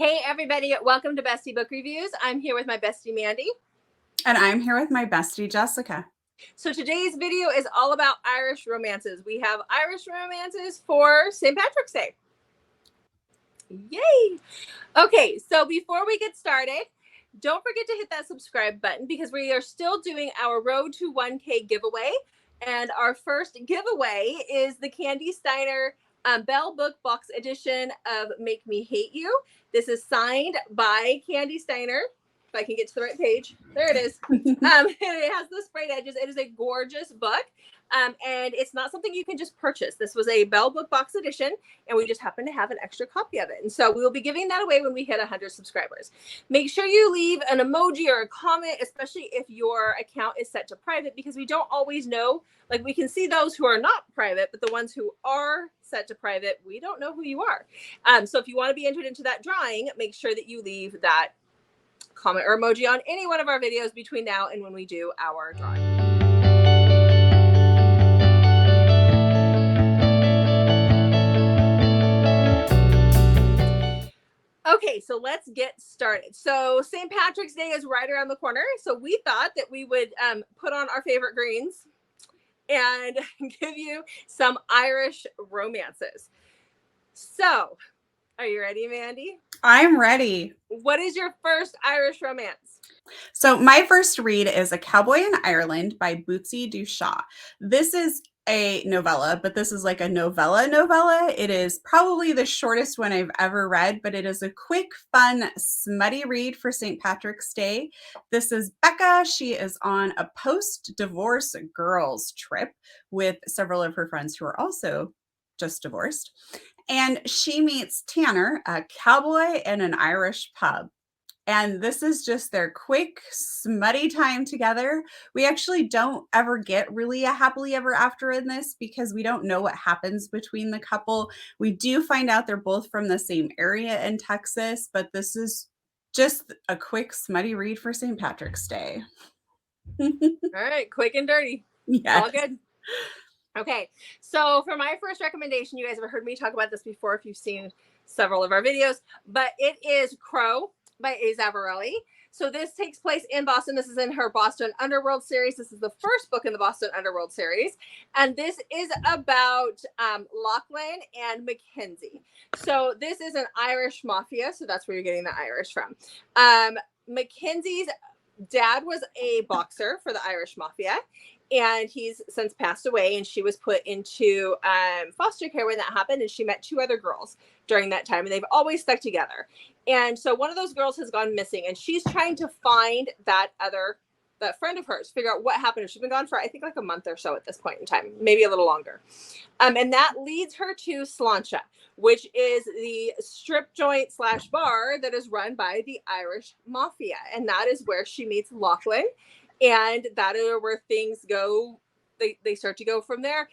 Hey everybody, welcome to Bestie Book Reviews. I'm here with my bestie Mandy. And I'm here with my bestie Jessica. So today's video is all about Irish romances. We have Irish romances for St. Patrick's Day. Yay! Okay, so before we get started, don't forget to hit that subscribe button because we are still doing our Road to 1K giveaway. And our first giveaway is the Candy Steiner Bell Book Box Edition of Make Me Hate You. This is signed by Candy Steiner. If I can get to the right page. There it is. It has the sprayed edges. It is a gorgeous book. And it's not something you can just purchase. This was a Bell Book Box Edition, and we just happen to have an extra copy of it. And so we will be giving that away when we hit 100 subscribers. Make sure you leave an emoji or a comment, especially if your account is set to private, because we don't always know. Like, we can see those who are not private, but the ones who are set to private, we don't know who you are. So if you want to be entered into that drawing, make sure that you leave that comment or emoji on any one of our videos between now and when we do our drawing. Okay, so let's get started. So St. Patrick's Day is right around the corner. So we thought that we would put on our favorite greens and give you some Irish romances. So, are you ready, Mandy? I'm ready. What is your first Irish romance? So my first read is A Cowboy in Ireland by Bootise. This is a novella, but this is like a novella. It is probably the shortest one I've ever read, but it is a quick, fun, smutty read for St. Patrick's Day. This is Becca. She is on a post-divorce girls trip with several of her friends who are also just divorced. And she meets Tanner, a cowboy in an Irish pub. And this is just their quick, smutty time together. We actually don't ever get really a happily ever after in this because we don't know what happens between the couple. We do find out they're both from the same area in Texas, but this is just a quick, smutty read for St. Patrick's Day. All right, quick and dirty. Yes. All good. Okay, so for my first recommendation, you guys have heard me talk about this before if you've seen several of our videos, but it is Crow by Zavarelli. So this takes place in Boston. This is in her Boston Underworld series. This is the first book in the Boston Underworld series. And this is about Lachlan and Mackenzie. So this is an Irish mafia. So that's where you're getting the Irish from. Mackenzie's dad was a boxer for the Irish mafia, and he's since passed away, and she was put into foster care when that happened, and she met two other girls during that time, and they've always stuck together. And so one of those girls has gone missing, and she's trying to find that friend of hers, figure out what happened. She's been gone for, I think, like a month or so at this point in time, maybe a little longer. And that leads her to Sláinte, which is the strip joint / bar that is run by the Irish Mafia. And that is where she meets Lachlan. And that is where things go. They start to go from there.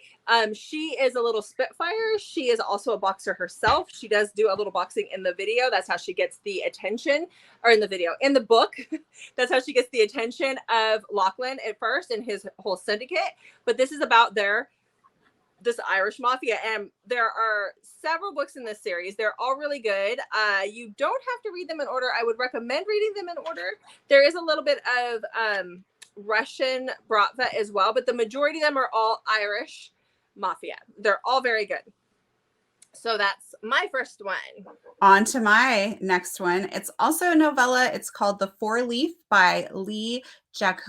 She is a little spitfire. She is also a boxer herself. She does do a little boxing in the video. That's how she gets the attention, or in the video, in the book. That's how she gets the attention of Lachlan at first and his whole syndicate. But this is about this Irish mafia, and there are several books in this series. They're all really good. You don't have to read them in order. I would recommend reading them in order. There is a little bit of Russian Bratva as well, but the majority of them are all Irish mafia. They're all very good. So that's my first one. On to my next one. It's also a novella. It's called The Four Leaf by Jacques.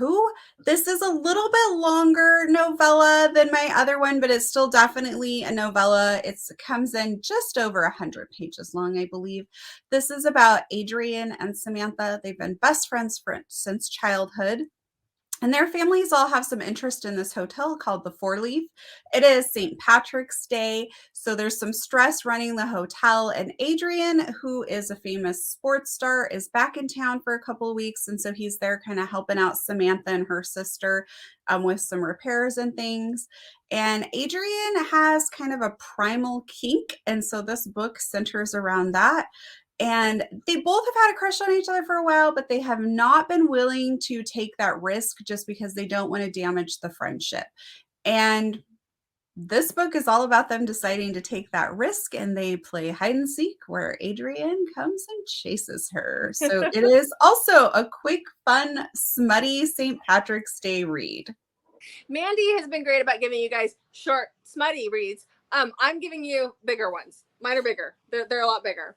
This is a little bit longer novella than my other one, but it's still definitely a novella. It comes in just over 100 pages long, I believe. This is about Adrian and Samantha. They've been best friends since childhood. And their families all have some interest in this hotel called the Four Leaf. It is St. Patrick's Day, so there's some stress running the hotel. And Adrian, who is a famous sports star, is back in town for a couple of weeks. And so he's there kind of helping out Samantha and her sister with some repairs and things. And Adrian has kind of a primal kink. And so this book centers around that. And they both have had a crush on each other for a while, but they have not been willing to take that risk just because they don't want to damage the friendship. And this book is all about them deciding to take that risk, and they play hide and seek where Adrienne comes and chases her. So it is also a quick, fun, smutty St. Patrick's Day read. Mandy has been great about giving you guys short, smutty reads. I'm giving you bigger ones. Mine are bigger. They're a lot bigger.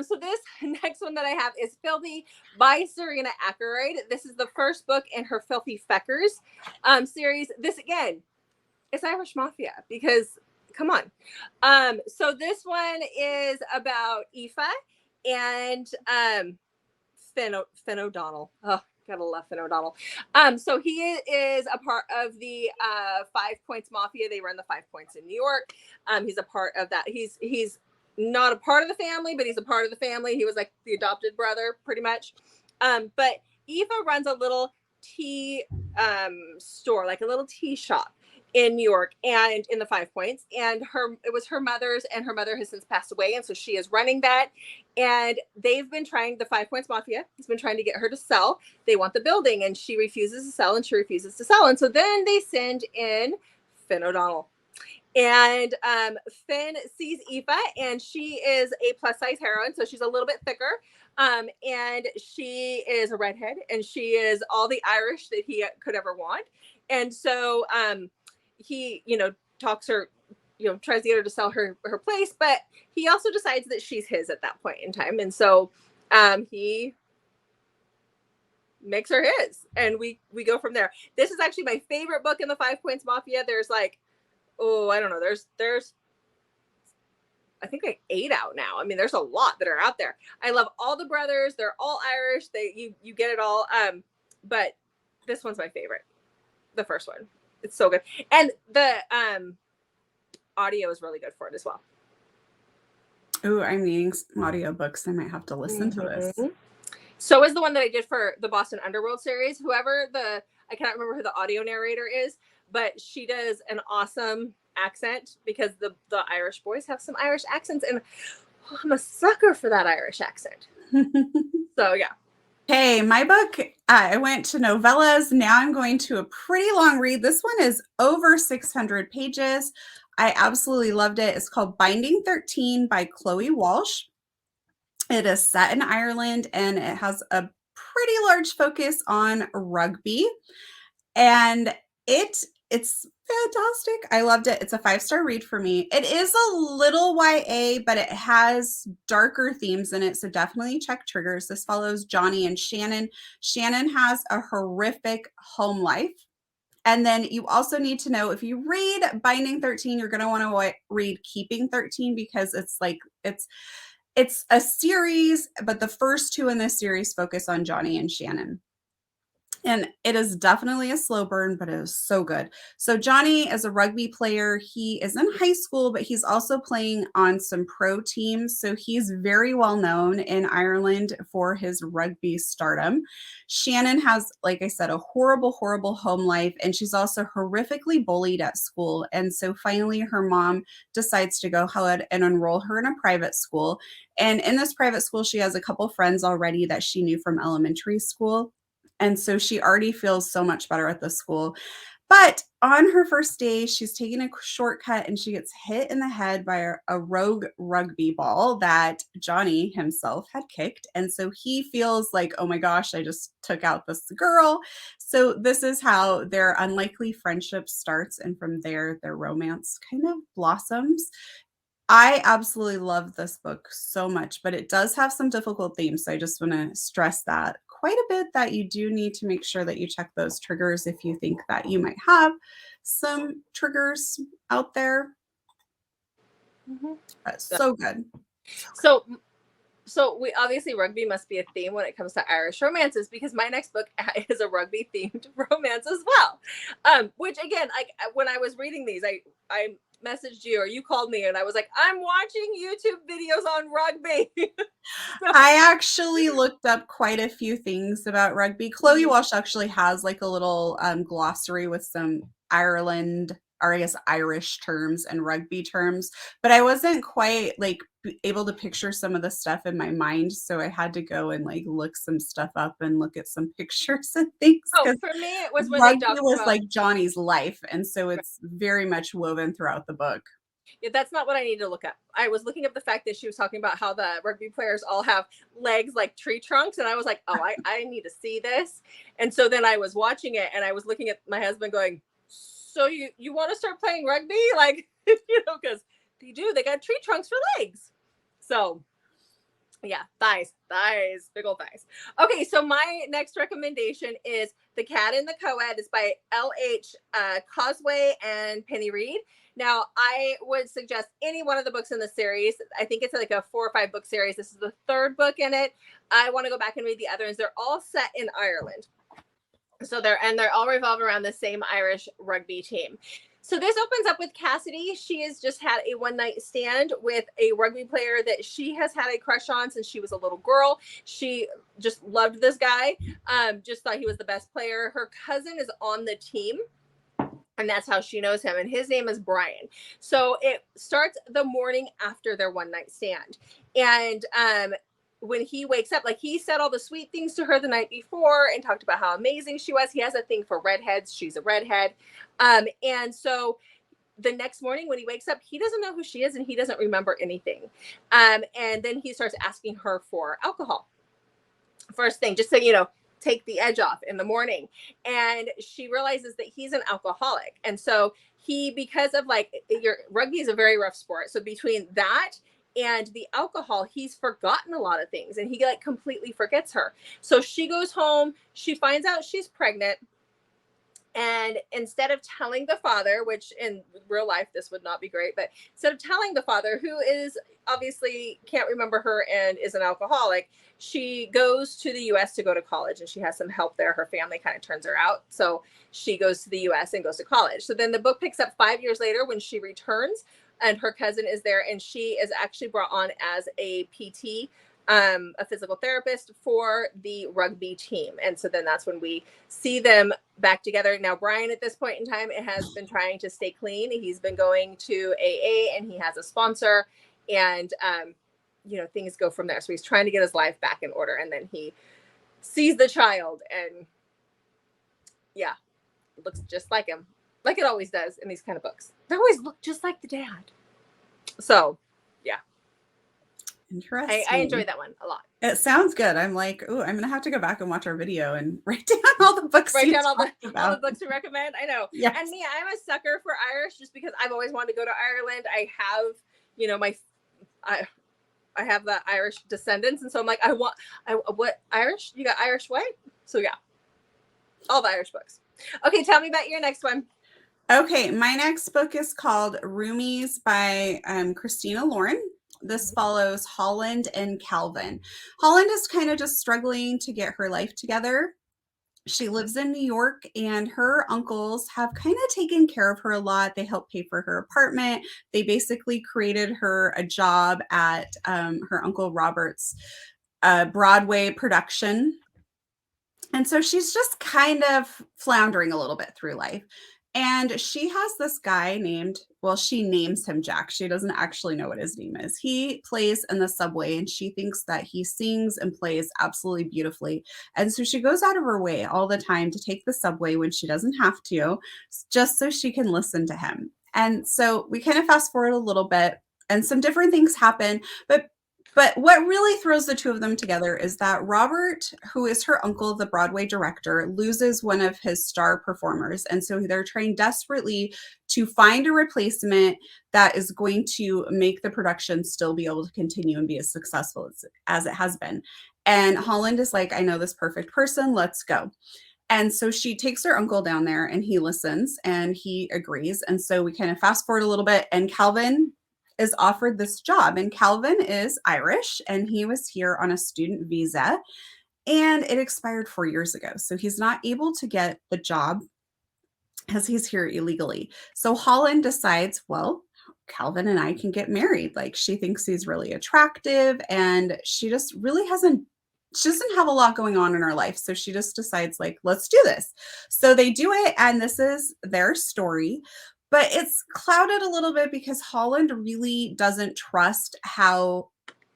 So this next one that I have is Filthy by Serena Aneroid. This is the first book in her Filthy Feckers series. This, again, it's Irish Mafia because, come on. So this one is about Aoife and Finn O'Donnell. Oh, gotta love Finn O'Donnell. So he is a part of the 5 Points Mafia. They run the 5 Points in New York. He's a part of that. He's not a part of the family, but he's a part of the family. He was like the adopted brother, pretty much. But Aoife runs a little tea store, like a little tea shop in New York and in the 5 Points. And it was her mother's, and her mother has since passed away. And so she is running that. And they've been trying, the 5 Points Mafia has been trying to get her to sell. They want the building, and she refuses to sell, and she refuses to sell. And so then they send in Finn O'Donnell. And Finn sees Aoife, and she is a plus size heroine. So she's a little bit thicker. And she is a redhead, and she is all the Irish that he could ever want. And so he, talks her, tries to get her to sell her place, but he also decides that she's his at that point in time. And so he makes her his, and we go from there. This is actually my favorite book in the 5 Points Mafia. There's like, I don't know. There's I think like 8 out now. I mean, there's a lot that are out there. I love all the brothers. They're all Irish. You get it all. But this one's my favorite. The first one. It's so good. And the audio is really good for it as well. Oh, I'm needing some audiobooks. I might have to listen to this. So is the one that I did for the Boston Underworld series. I can't remember who the audio narrator is, but she does an awesome accent because the Irish boys have some Irish accents, and I'm a sucker for that Irish accent. So yeah. Hey, my book, I went to Novellas. Now I'm going to a pretty long read. This one is over 600 pages. I absolutely loved it. It's called Binding 13 by Chloe Walsh. It is set in Ireland, and it has a pretty large focus on rugby. And it's fantastic. I loved it. It's a 5-star read for me. It is a little YA, but it has darker themes in it, so definitely check triggers. This follows Johnny and Shannon. Shannon has a horrific home life. And then you also need to know, if you read Binding 13, you're going to want to read Keeping 13, because it's a series, but the first 2 in this series focus on Johnny and Shannon. And it is definitely a slow burn, but it is so good. So Johnny is a rugby player. He is in high school, but he's also playing on some pro teams. So he's very well known in Ireland for his rugby stardom. Shannon has, like I said, a horrible, horrible home life, and she's also horrifically bullied at school. And so finally her mom decides to go ahead and enroll her in a private school. And in this private school, she has a couple friends already that she knew from elementary school. And so she already feels so much better at the school. But on her first day, she's taking a shortcut, and she gets hit in the head by a rogue rugby ball that Johnny himself had kicked. And so he feels like, oh my gosh, I just took out this girl. So this is how their unlikely friendship starts. And from there, their romance kind of blossoms. I absolutely love this book so much, but it does have some difficult themes. So I just want to stress that quite a bit, that you do need to make sure that you check those triggers if you think that you might have some triggers out there. So good. So we obviously, rugby must be a theme when it comes to Irish romances, because my next book is a rugby themed romance as well. Which again, when I was reading these, I messaged you, or you called me, and I was like, I'm watching YouTube videos on rugby. I actually looked up quite a few things about rugby. Chloe Walsh actually has like a little glossary with some Ireland or I guess Irish terms and rugby terms, but I wasn't quite like able to picture some of the stuff in my mind. So I had to go and like look some stuff up and look at some pictures and things, Oh, because for me, it was when they rugby talked was about. like Johnny's life. And so it's very much woven throughout the book. Yeah, that's not what I need to look up. I was looking up the fact that she was talking about how the rugby players all have legs like tree trunks. And I was like, oh, I need to see this. And so then I was watching it and I was looking at my husband going, so you want to start playing rugby? Like, because they got tree trunks for legs. So yeah, thighs, big old thighs. Okay, so my next recommendation is The Cat in the Co-Ed. It's by L.H. Cosway and Penny Reid. Now, I would suggest any one of the books in the series. I think it's like a 4 or 5 book series. This is the 3rd book in it. I want to go back and read the others. They're all set in Ireland. So they're all revolve around the same Irish rugby team. So this opens up with Cassidy. She has just had a one-night stand with a rugby player that she has had a crush on since she was a little girl. She just loved this guy, just thought he was the best player. Her cousin is on the team, and that's how she knows him. And his name is Brian. So it starts the morning after their one-night stand. And when he wakes up, like he said all the sweet things to her the night before and talked about how amazing she was. He has a thing for redheads. She's a redhead. And so the next morning when he wakes up, he doesn't know who she is and he doesn't remember anything. And then he starts asking her for alcohol. First thing, just so take the edge off in the morning. And she realizes that he's an alcoholic. And so because of rugby is a very rough sport. So between that and the alcohol, he's forgotten a lot of things and he completely forgets her. So she goes home, she finds out she's pregnant. And instead of telling the father, which in real life, this would not be great, but instead of telling the father, who is obviously can't remember her and is an alcoholic, she goes to the US to go to college and she has some help there. Her family kind of turns her out. So she goes to the US and goes to college. So then the book picks up 5 years later when she returns and her cousin is there and she is actually brought on as a PT, a physical therapist for the rugby team. And so then that's when we see them back together. Now, Brian, at this point in time, has been trying to stay clean. He's been going to AA and he has a sponsor and, things go from there. So he's trying to get his life back in order. And then he sees the child and it looks just like him, like it always does in these kind of books. They always look just like the dad. So interesting. I enjoyed that one a lot. It sounds good. I'm like, oh, I'm gonna have to go back and watch our video and write down all the books. Write down all the books to recommend. I know. Yes. And me, I'm a sucker for Irish just because I've always wanted to go to Ireland. I have, I have the Irish descendants, and so I'm like, what Irish? You got Irish what? So yeah, all the Irish books. Okay, tell me about your next one. Okay, my next book is called Roomies by Christina Lauren. This follows Holland and Calvin. Holland is kind of just struggling to get her life together. She lives in New York and her uncles have kind of taken care of her a lot. They help pay for her apartment. They basically created her a job at her Uncle Robert's Broadway production. And so she's just kind of floundering a little bit through life. And she has this guy she names him Jacques. She doesn't actually know what his name is. He plays in the subway and she thinks that he sings and plays absolutely beautifully. And so she goes out of her way all the time to take the subway when she doesn't have to, just so she can listen to him. And so we kind of fast forward a little bit and some different things happen, but what really throws the two of them together is that Robert, who is her uncle, the Broadway director, loses one of his star performers. And so they're trying desperately to find a replacement that is going to make the production still be able to continue and be as successful as it has been. And Holland is like, I know this perfect person, let's go. And so she takes her uncle down there and he listens and he agrees. And so we kind of fast forward a little bit and Calvin is offered this job, and Calvin is Irish and he was here on a student visa and it expired 4 years ago. So he's not able to get the job as he's here illegally. So Holland decides, well, Calvin and I can get married. Like she thinks he's really attractive and she just really she doesn't have a lot going on in her life. So she just decides like, let's do this. So they do it. And this is their story. but it's clouded a little bit because Holland really doesn't trust how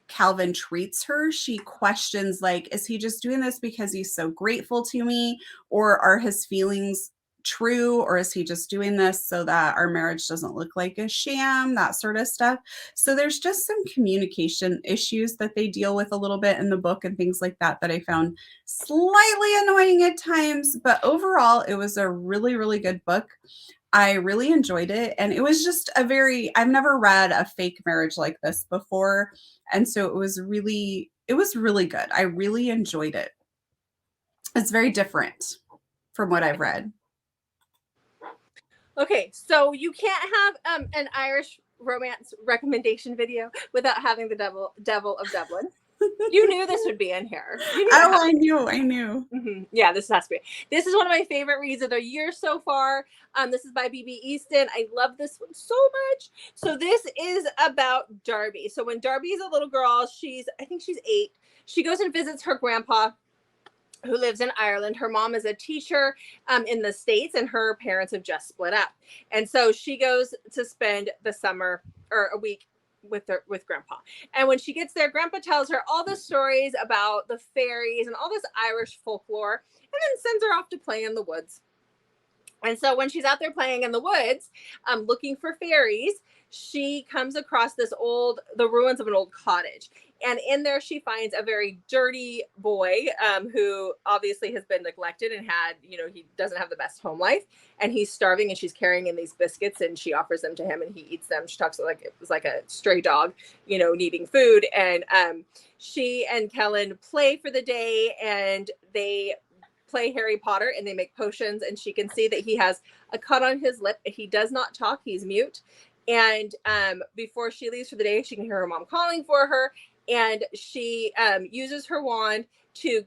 Calvin treats her. She questions, like, is he just doing this because he's so grateful to me? Or are his feelings true? Or is he just doing this so that our marriage doesn't look like a sham? That sort of stuff. So there's just some communication issues that they deal with a little bit in the book and things like that that I found slightly annoying at times. But overall, it was a really, really good book. I really enjoyed it. And it was just I've never read a fake marriage like this before. And so it was really good. I really enjoyed it. It's very different from what I've read. Okay, so you can't have an Irish romance recommendation video without having the Devil of Dublin. You knew this would be in here. I knew. Mm-hmm. Yeah, this has to be. This is one of my favorite reads of the year so far. This is by B.B. Easton. I love this one so much. So this is about Darby. So when Darby is a little girl, I think she's 8. She goes and visits her grandpa, who lives in Ireland. Her mom is a teacher in the States, and her parents have just split up. And so she goes to spend the summer or a week with grandpa. And when she gets there, grandpa tells her all the stories about the fairies and all this Irish folklore, and then sends her off to play in the woods. And so when she's out there playing in the woods, looking for fairies, she comes across the ruins of an old cottage. And in there, she finds a very dirty boy who obviously has been neglected and he doesn't have the best home life. And he's starving, and she's carrying in these biscuits, and she offers them to him, and he eats them. She talks like it was like a stray dog, needing food. And she and Kellen play for the day, and they play Harry Potter, and they make potions, and she can see that he has a cut on his lip. He does not talk. He's mute. And before she leaves for the day, she can hear her mom calling for her. And she uses her wand to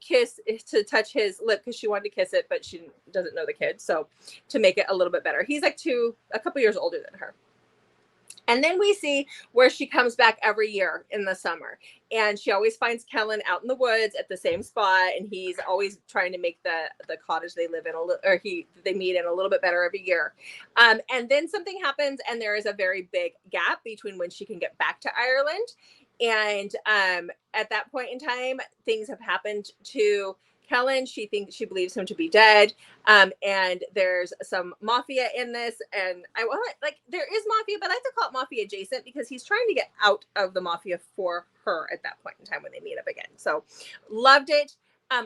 touch his lip because she wanted to kiss it, but she doesn't know the kid. So to make it a little bit better, he's like a couple years older than her. And then we see where she comes back every year in the summer, and she always finds Kellen out in the woods at the same spot. And he's always trying to make the cottage they live in they meet in a little bit better every year. And then something happens, and there is a very big gap between when she can get back to Ireland. And at that point in time, things have happened to Kellen. She believes him to be dead. And there's some mafia in this. And there is mafia, but I like to call it mafia adjacent because he's trying to get out of the mafia for her at that point in time when they meet up again. So loved it.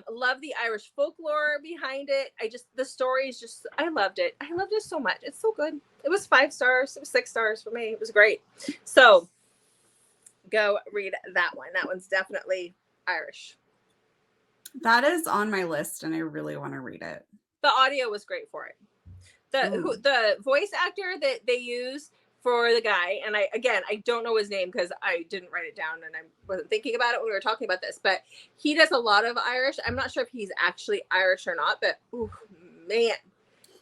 Love the Irish folklore behind it. The story is just, I loved it. I loved it so much. It's so good. It was 5 stars. It was 6 stars for me. It was great. So go read that one. That one's definitely Irish. That is on my list, and I really want to read it. The audio was great for it. The voice actor that they use for the guy, and I don't know his name because I didn't write it down and I wasn't thinking about it when we were talking about this, but he does a lot of Irish. I'm not sure if he's actually Irish or not, but man,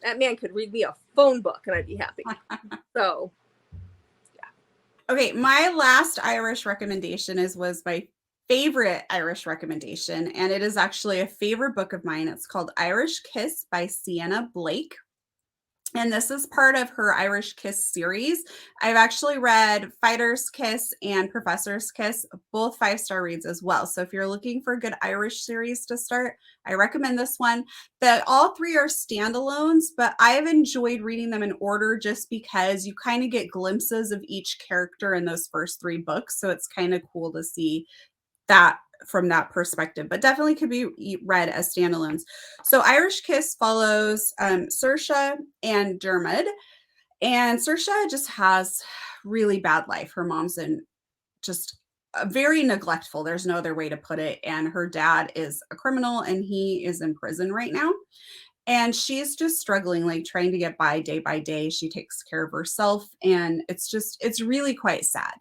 that man could read me a phone book and I'd be happy. So okay, my last Irish recommendation was my favorite Irish recommendation, and it is actually a favorite book of mine. It's called Irish Kiss by Sienna Blake. And this is part of her Irish Kiss series. I've actually read Fighter's Kiss and Professor's Kiss, both 5-star reads as well. So if you're looking for a good Irish series to start, I recommend this one. All 3 are standalones, but I've enjoyed reading them in order just because you kind of get glimpses of each character in those first 3 books. So it's kind of cool to see that from that perspective, but definitely could be read as standalones. So Irish Kiss follows Saoirse and Dermot, and Saoirse just has really bad life. Her mom's just very neglectful. There's no other way to put it. And her dad is a criminal, and he is in prison right now. And she's just struggling, like trying to get by day. She takes care of herself, and it's really quite sad.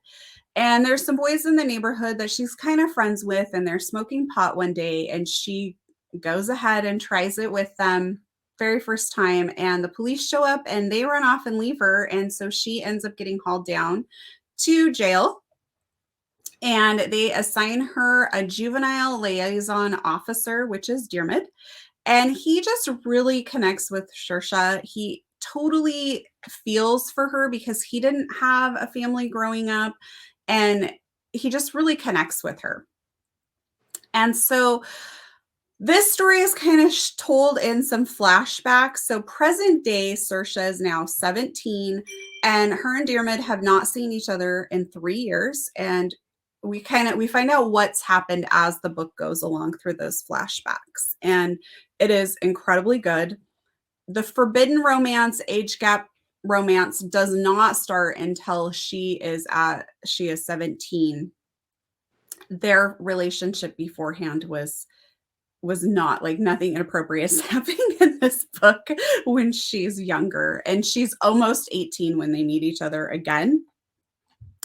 And there's some boys in the neighborhood that she's kind of friends with, and they're smoking pot one day, and she goes ahead and tries it with them very first time, and the police show up and they run off and leave her. And so she ends up getting hauled down to jail, and they assign her a juvenile liaison officer, which is Dermot. And he just really connects with Saoirse. He totally feels for her because he didn't have a family growing up, and he just really connects with her. And so this story is kind of told in some flashbacks. So present day, Saoirse is now 17, and her and Diarmuid have not seen each other in 3 years. And we find out what's happened as the book goes along through those flashbacks. And it is incredibly good. The forbidden romance, age gap romance, does not start until she is 17. Their relationship beforehand was not, like, nothing inappropriate is happening in this book when she's younger, and she's almost 18 when they meet each other again.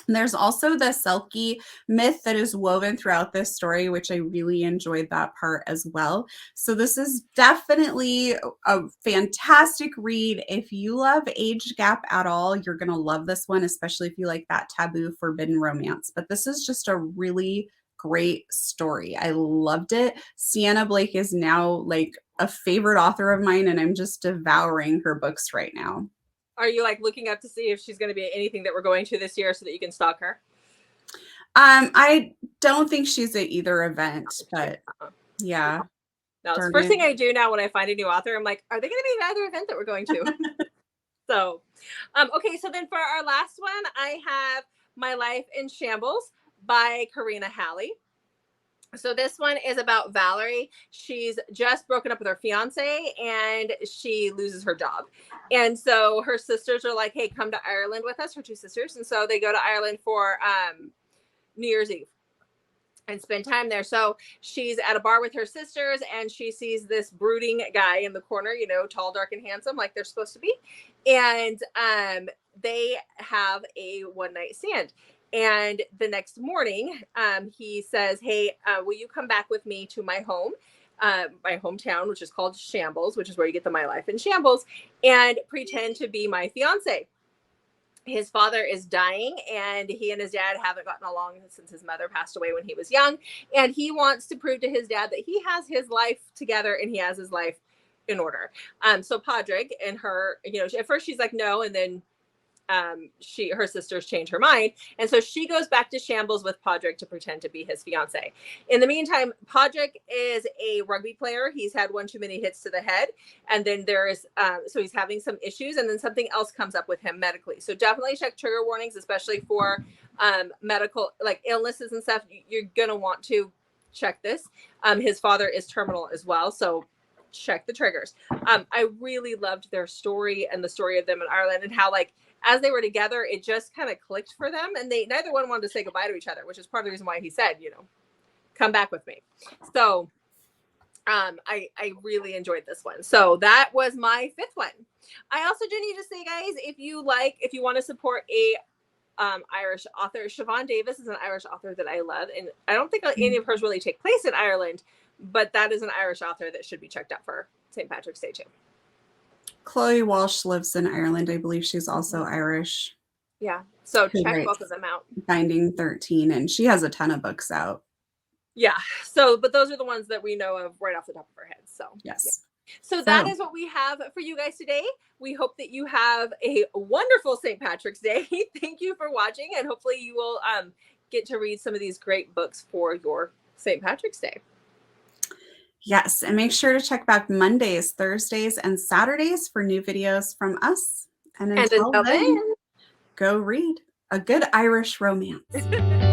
And there's also the Selkie myth that is woven throughout this story, which I really enjoyed that part as well. So this is definitely a fantastic read. If you love age gap at all, you're going to love this one, especially if you like that taboo forbidden romance. But this is just a really great story. I loved it. Sienna Blake is now like a favorite author of mine, and I'm just devouring her books right now. Are you like looking up to see if she's going to be at anything that we're going to this year so that you can stalk her? I don't think she's at either event, but yeah. No, it's the first thing I do now when I find a new author. I'm like, are they going to be at either event that we're going to? So, okay. So then for our last one, I have My Life in Shambles by Karina Halle. So this one is about Valerie. She's just broken up with her fiance and she loses her job. And so her sisters are like, hey, come to Ireland with us, her 2 sisters. And so they go to Ireland for New Year's Eve and spend time there. So she's at a bar with her sisters and she sees this brooding guy in the corner, you know, tall, dark, and handsome like they're supposed to be. And they have a one-night stand. And the next morning, he says, hey, will you come back with me to my home, my hometown, which is called Shambles, which is where you get the My Life in Shambles, and pretend to be my fiance. His father is dying, and he and his dad haven't gotten along since his mother passed away when he was young. And he wants to prove to his dad that he has his life together and he has his life in order. So Padraig and her, you know, at first she's like, no, and then her sisters change her mind. And so she goes back to Shambles with Padraig to pretend to be his fiance. In the meantime, Padraig is a rugby player. He's had one too many hits to the head. And then so he's having some issues, and then something else comes up with him medically. So definitely check trigger warnings, especially for medical, like illnesses and stuff. You're going to want to check this. His father is terminal as well. So check the triggers. I really loved their story and the story of them in Ireland, and how, like, as they were together, it just kind of clicked for them, and neither one wanted to say goodbye to each other, which is part of the reason why he said, you know, come back with me. So I really enjoyed this one. So that was my 5th one. I also do need to say, guys, if you want to support a Irish author, Siobhan Davis is an Irish author that I love, and I don't think any of hers really take place in Ireland, but that is an Irish author that should be checked out for St. Patrick's Day too. Chloe Walsh lives in Ireland. I believe she's also Irish. Yeah. So check both of them out. Binding 13, and she has a ton of books out. Yeah. So, but those are the ones that we know of right off the top of our heads. So yes. Yeah. So that is what we have for you guys today. We hope that you have a wonderful St. Patrick's Day. Thank you for watching, and hopefully you will get to read some of these great books for your St. Patrick's Day. Yes, and make sure to check back Mondays, Thursdays, and Saturdays for new videos from us. And until then, go read a good Irish romance.